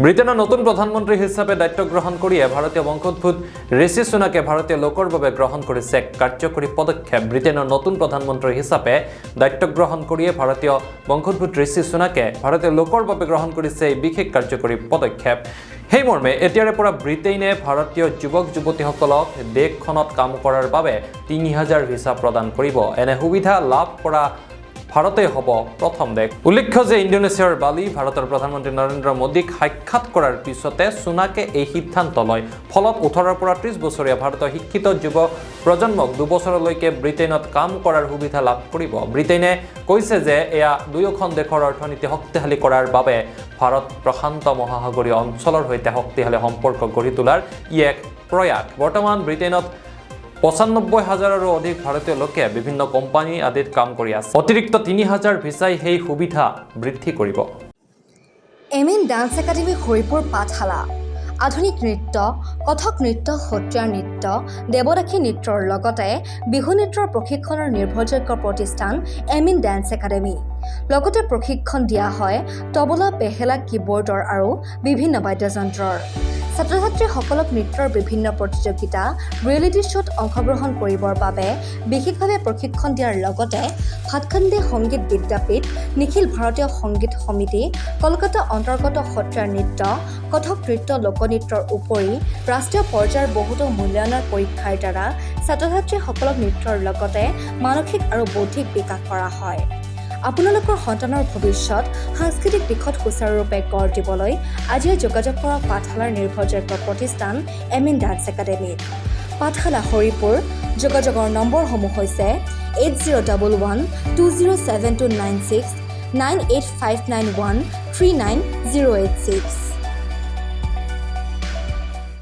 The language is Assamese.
ব্রিটেনের নতুন প্রধানমন্ত্রী হিসাবে দায়িত্ব গ্রহণ করিয়ে ভারতীয় বংশোদ্ভূত ঋষি সুনাকে ভারতীয় লোকর ভাবে গ্রহণ করেছে এক কার্যকরী পদক্ষেপ। ব্রিটেনের নতুন প্ৰধানমন্ত্ৰী হিচাপে দায়িত্ব গ্ৰহণ কৰিয়ে ভাৰতীয় বংশোদ্ভূত ঋষি সুনাকে ভাৰতীয় লোকৰ বাবে গ্ৰহণ কৰিছে এই বিশেষ কাৰ্যকৰী পদক্ষেপ। সেই মৰ্মে এতিয়াৰে পৰা ব্ৰিটেইনে ভাৰতীয় যুৱক যুৱতীসকলক দেশখনত কাম কৰাৰ বাবে ৩০০০ ভিসা প্ৰদান কৰিব। এনে সুবিধা লাভ কৰা ভাৰতে হ'ব প্ৰথম দেশ। উল্লেখ্য যে ইণ্ডোনেছিয়াৰ বালি ভাৰতৰ প্ৰধানমন্ত্ৰী নৰেন্দ্ৰ মোদীক সাক্ষাৎ কৰাৰ পিছতে সুনাকে এই সিদ্ধান্ত লয়। ফলত ১৮ৰ পৰা ৩০ বছৰীয়া ভাৰতৰ শিক্ষিত যুৱ প্ৰজন্মক ২ বছৰলৈকে ব্ৰিটেইনত কাম কৰাৰ সুবিধা লাভ কৰিব। ব্ৰিটেইনে কৈছে যে এয়া দুয়োখন দেশৰ অৰ্থনীতি শক্তিশালী কৰাৰ বাবে ভাৰত প্ৰশান্ত মহাসাগৰীয় অঞ্চলৰ সৈতে শক্তিশালী সম্পৰ্ক গঢ়ি তোলাৰ ই এক প্ৰয়াস। বৰ্তমান ব্ৰিটেইনত ৯৫,০০০ৰো অধিক ভাৰতীয় লোকে বিভিন্ন কোম্পানী আদিত কাম কৰি আছে। অতিৰিক্ত ৩০০০ ভিসাই সেই সুবিধা বৃদ্ধি কৰিব। এমএন ডান্স একাডেমী হৰিপুৰ পাঠশালা আধুনিক নৃত্য, কথক নৃত্য, সত্ৰীয়া নৃত্য, দেৱদাসী নৃত্যৰ লগতে বিহু নৃত্যৰ প্ৰশিক্ষণৰ নিৰ্ভৰযোগ্য প্ৰতিষ্ঠান এমএন ডান্স একাডেমী। লগতে প্ৰশিক্ষণ দিয়া হয় তবলা, পেহেলা, কীবৰ্ডৰ আৰু বিভিন্ন বাদ্যযন্ত্ৰৰ। ছাত্ৰ-ছাত্ৰীসকলক নৃত্যৰ বিভিন্ন প্ৰতিযোগিতা, ৰিয়েলিটি শ্ব'ত অংশগ্ৰহণ কৰিবৰ বাবে বিশেষভাৱে প্ৰশিক্ষণ দিয়াৰ লগতে ভাতখাণ্ডে সংগীত বিদ্যাপীঠ, নিখিল ভাৰতীয় সংগীত সমিতি, কলকাতা অন্তৰ্গত সত্ৰীয়া নৃত্য, কথক নৃত্য, লোকনৃত্যৰ উপৰি ৰাষ্ট্ৰীয় পৰ্যায়ৰ বহুতো মূল্যায়নৰ পৰীক্ষাৰ দ্বাৰা ছাত্ৰ-ছাত্ৰীসকলক নৃত্যৰ লগতে মানসিক আৰু বৌদ্ধিক বিকাশ কৰা হয়। আপোনালোকৰ সন্তানৰ ভৱিষ্যত সাংস্কৃতিক দিশত সুচাৰুৰূপে গঢ় দিবলৈ আজিয়ে যোগাযোগ কৰক পাঠশালাৰ নিৰ্ভৰযোগ্য প্ৰতিষ্ঠান এমএন ডান্স একাডেমীত। পাঠশালা হৰিপুৰ। যোগাযোগৰ নম্বৰসমূহ হৈছে 8011207296, 98591398086।